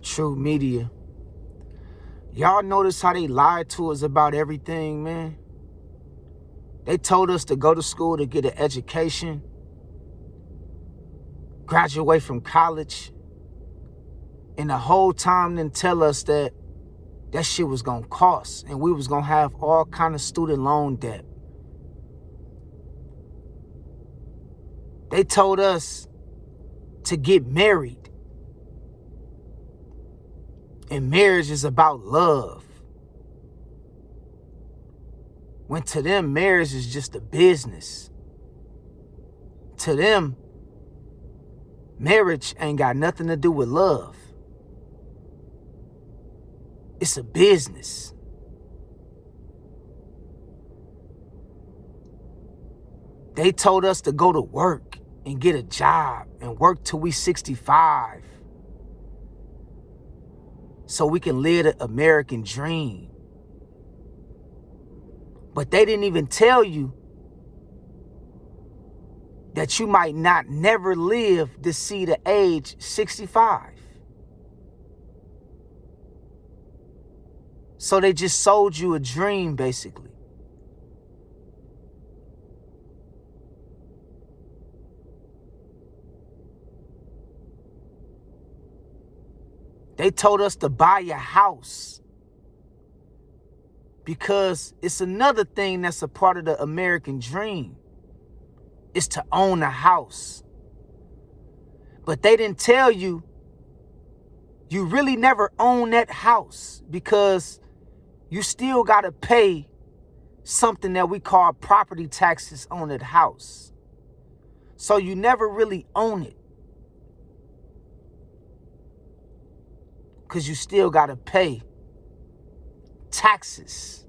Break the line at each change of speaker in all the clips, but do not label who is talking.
True media. Y'all notice how they lied to us about everything, man? They told us to go to school to get an education, graduate from college, and the whole time then tell us that that shit was gonna cost and we was gonna have all kind of student loan debt. They told us to get married, and marriage is about love. When to them, marriage is just a business. To them, marriage ain't got nothing to do with love. It's a business. They told us to go to work and get a job and work till we 65 so we can live the American dream. But they didn't even tell you that you might not never live to see the age 65. So they just sold you a dream, basically. They told us to buy a house because it's another thing that's a part of the American dream. It's to own a house. But they didn't tell you you really never own that house because you still got to pay something that we call property taxes on that house. So you never really own it because you still got to pay taxes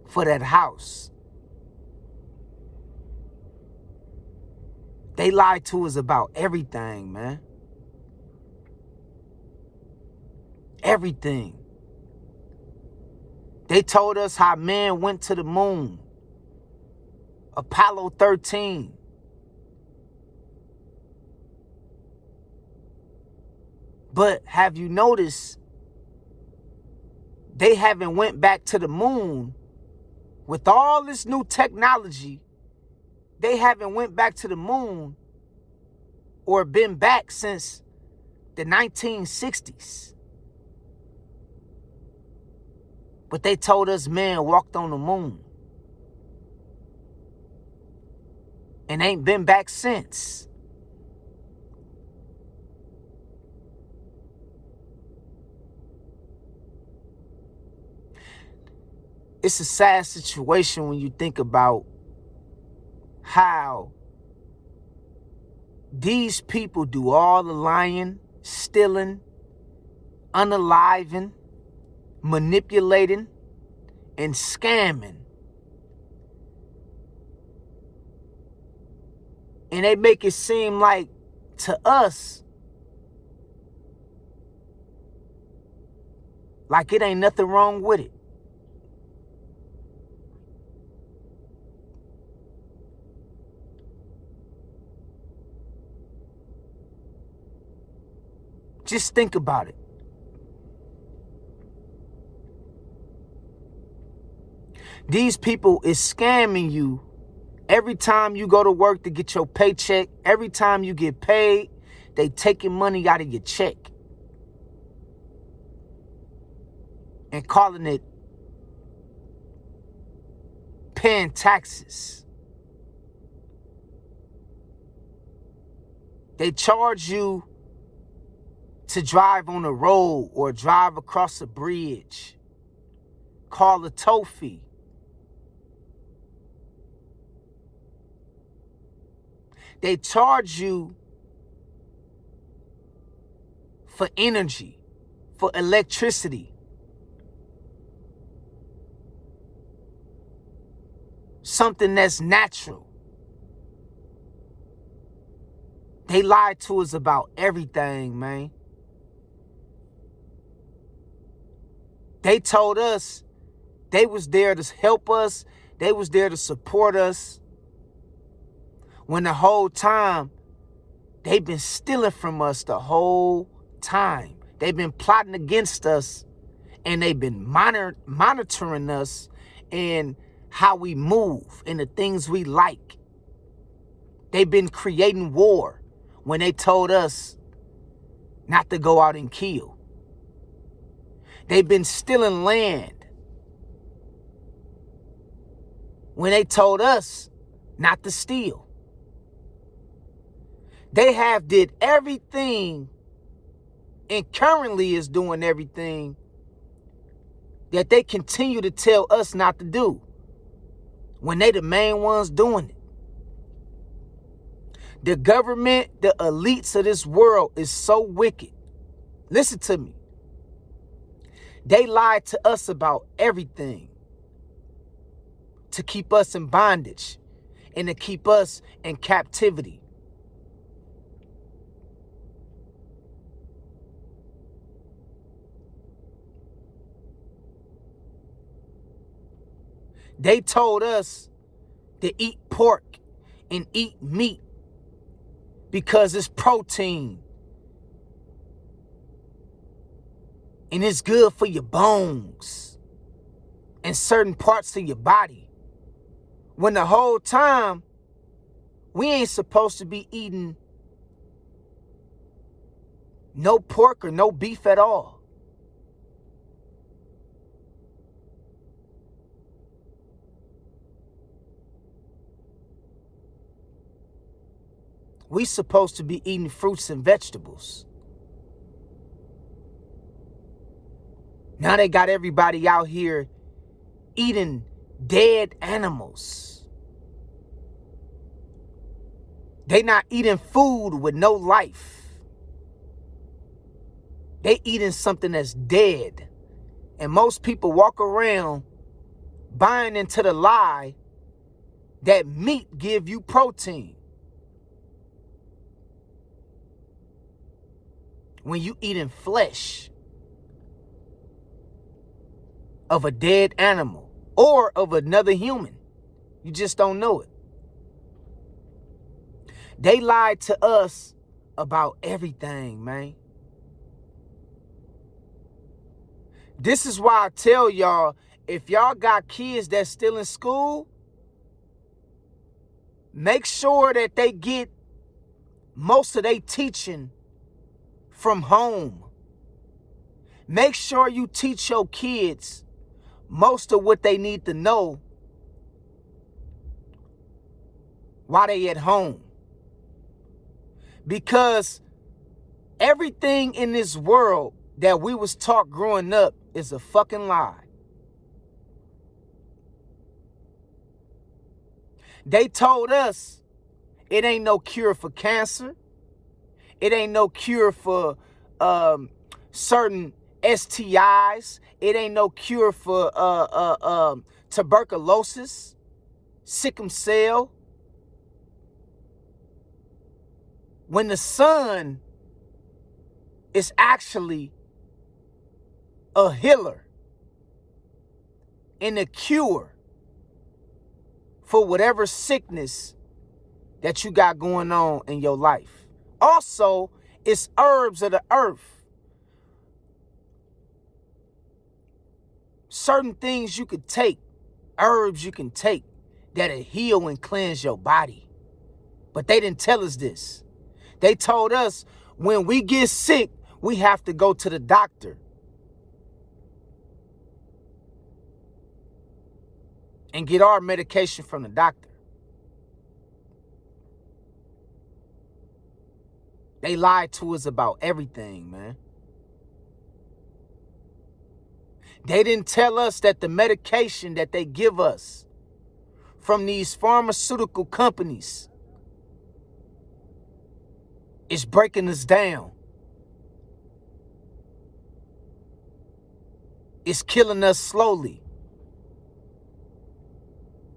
for that house. They lied to us about everything, man. Everything. They told us how man went to the moon. Apollo 13. But have you noticed they haven't went back to the moon with all this new technology? They haven't went back to the moon or been back since the 1960s. But they told us man walked on the moon and ain't been back since. It's a sad situation when you think about how these people do all the lying, stealing, unaliving, manipulating, and scamming. And they make it seem like to us, like it ain't nothing wrong with it. Just think about it. These people is scamming you every time you go to work to get your paycheck. Every time you get paid, they taking money out of your check and calling it paying taxes. They charge you to drive on a road or drive across a bridge. Call a toll fee. They charge you for energy, for electricity. Something that's natural. They lied to us about everything, man. They told us they was there to help us. They was there to support us. When the whole time They've been stealing from us the whole time. They've been plotting against us, and they've been monitoring us and how we move and the things we like. They've been creating war when they told us not to go out and kill. They've been stealing land when they told us not to steal. They have did everything and currently is doing everything that they continue to tell us not to do when they the main ones doing it. The government, the elites of this world is so wicked. Listen to me. They lied to us about everything to keep us in bondage and to keep us in captivity. They told us to eat pork and eat meat because it's protein and it's good for your bones and certain parts of your body. When the whole time, we ain't supposed to be eating no pork or no beef at all. We supposed to be eating fruits and vegetables. Now they got everybody out here eating dead animals. They not eating food with no life. They eating something that's dead. And most people walk around buying into the lie that meat give you protein. When you eating flesh of a dead animal or of another human, you just don't know it. They lied to us about everything, man. This is why I tell y'all, if y'all got kids that's still in school, make sure that they get most of their teaching from home. Make sure you teach your kids most of what they need to know while they at home. Because everything in this world that we was taught growing up is a fucking lie. They told us it ain't no cure for cancer. It ain't no cure for certain STIs. It ain't no cure for tuberculosis, sickle cell. When the sun is actually a healer and a cure for whatever sickness that you got going on in your life. Also, it's herbs of the earth. Certain things you could take, herbs you can take that'll heal and cleanse your body. But they didn't tell us this. They told us when we get sick, we have to go to the doctor and get our medication from the doctor. They lied to us about everything, man. They didn't tell us that the medication that they give us from these pharmaceutical companies is breaking us down. It's killing us slowly.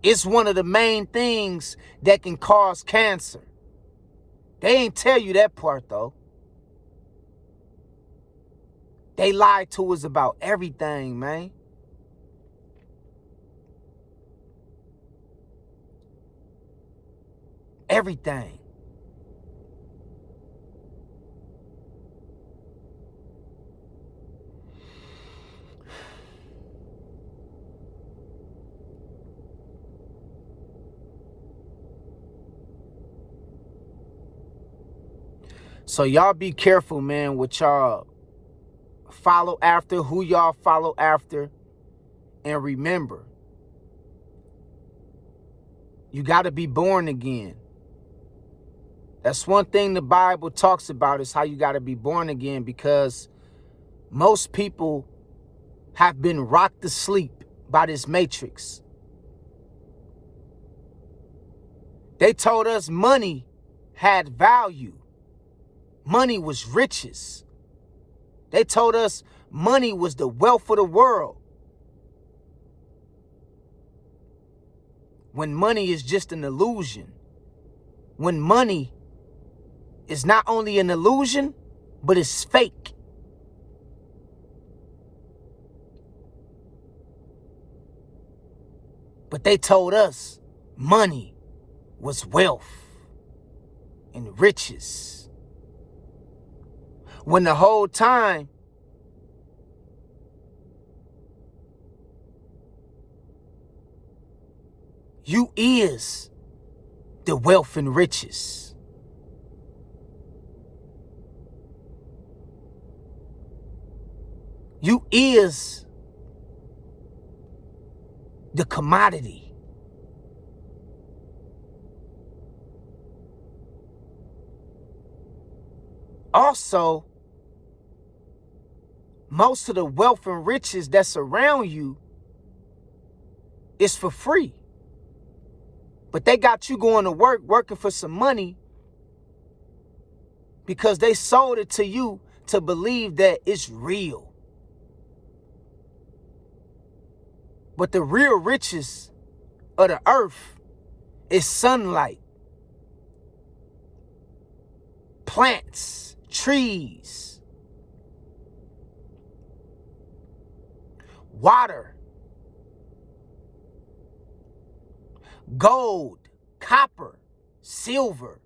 It's one of the main things that can cause cancer. They ain't tell you that part, though. They lied to us about everything, man. Everything. So y'all be careful, man, what y'all follow after, who y'all follow after. And remember, you got to be born again. That's one thing the Bible talks about, is how you got to be born again, because most people have been rocked to sleep by this matrix. They told us money had value. Money was riches. They told us money was the wealth of the world, when money is just an illusion. When money is not only an illusion, but it's fake. But they told us money was wealth and riches, when the whole time you is the wealth and riches. You is the commodity. Also, most of the wealth and riches that surround you is for free. But they got you going to work, working for some money, because they sold it to you to believe that it's real. But the real riches of the earth is sunlight, plants, trees, water, gold, copper, silver.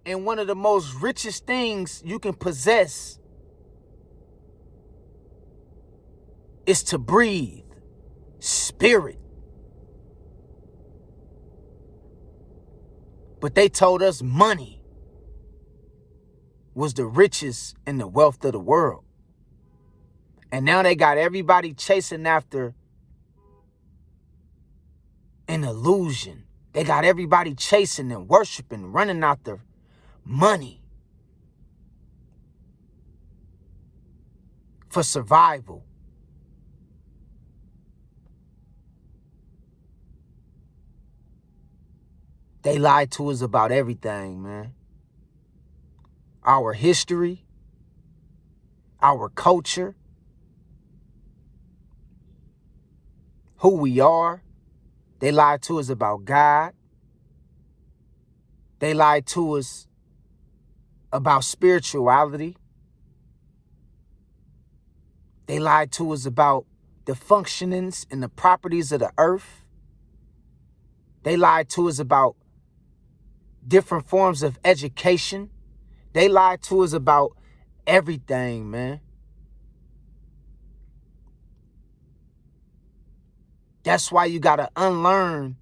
And one of the most richest things you can possess is to breathe, spirit. But they told us money was the riches and the wealth of the world. And now they got everybody chasing after an illusion. They got everybody chasing and worshiping, running after money for survival. They lied to us about everything, man. Our history, our culture, who we are. They lied to us about God. They lied to us about spirituality. They lied to us about the functionings and the properties of the earth. They lied to us about different forms of education. They lied to us about everything, man. That's why you got to unlearn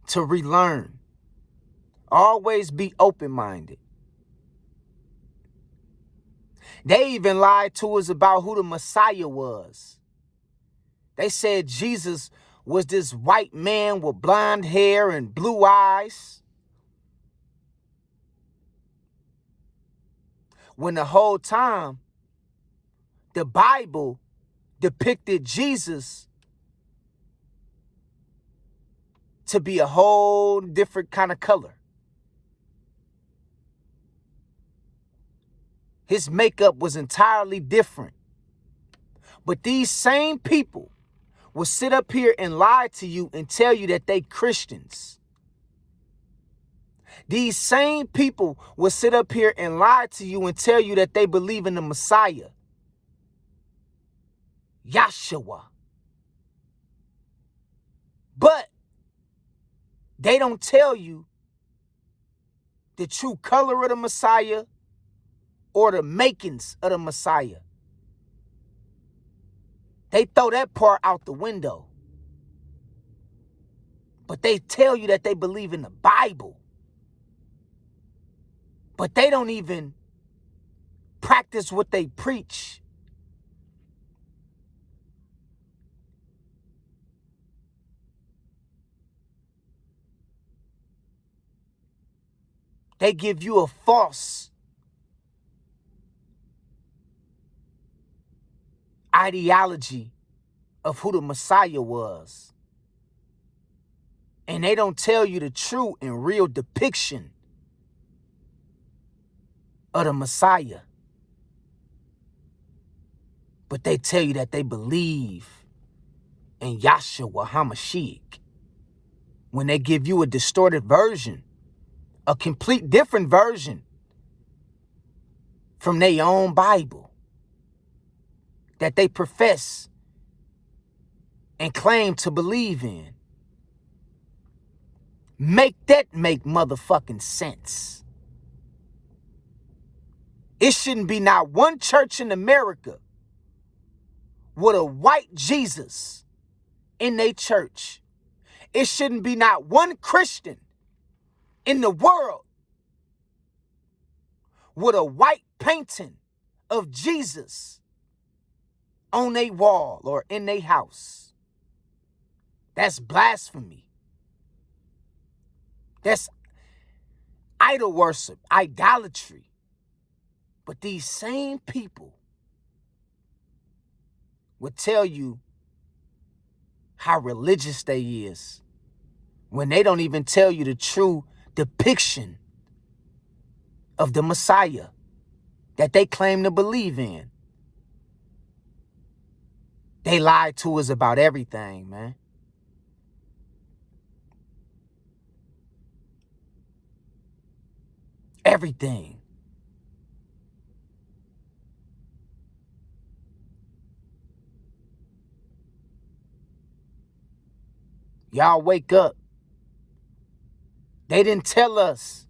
to relearn. Always be open-minded. They even lied to us about who the Messiah was. They said Jesus was this white man with blonde hair and blue eyes, when the whole time the Bible depicted Jesus to be a whole different kind of color. His makeup was entirely different. But these same people will sit up here and lie to you and tell you that they Christians. These same people will sit up here and lie to you and tell you that they believe in the Messiah, Yahshua. But they don't tell you the true color of the Messiah or the makings of the Messiah. They throw that part out the window. But they tell you that they believe in the Bible. But they don't even practice what they preach. They give you a false ideology of who the Messiah was. And they don't tell you the true and real depiction of the Messiah. But they tell you that they believe in Yahshua HaMashiach when they give you a distorted version, a complete different version from their own Bible that they profess and claim to believe in. Make that make motherfucking sense. It shouldn't be not one church in America with a white Jesus in their church. It shouldn't be not one Christian in the world with a white painting of Jesus on their wall or in their house. That's blasphemy. That's idol worship, idolatry. But these same people would tell you how religious they is when they don't even tell you the true depiction of the Messiah that they claim to believe in. They lie to us about everything, man. Everything. Y'all wake up. They didn't tell us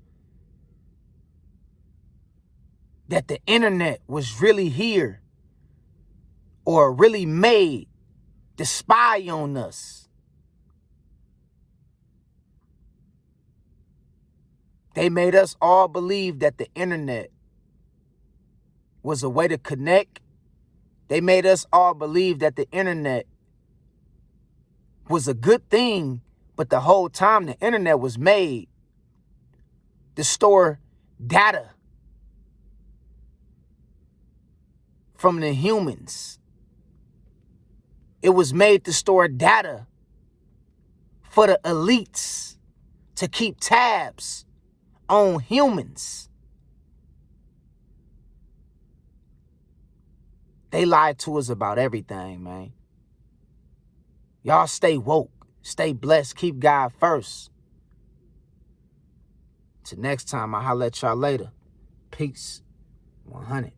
that the internet was really here or really made to spy on us. They made us all believe that the internet was a way to connect. They made us all believe that the internet was a good thing, but the whole time the internet was made to store data from the humans. It was made to store data for the elites to keep tabs on humans. They lied to us about everything, man. Y'all stay woke, stay blessed, keep God first. Till next time, I'll holler at y'all later. Peace. 100.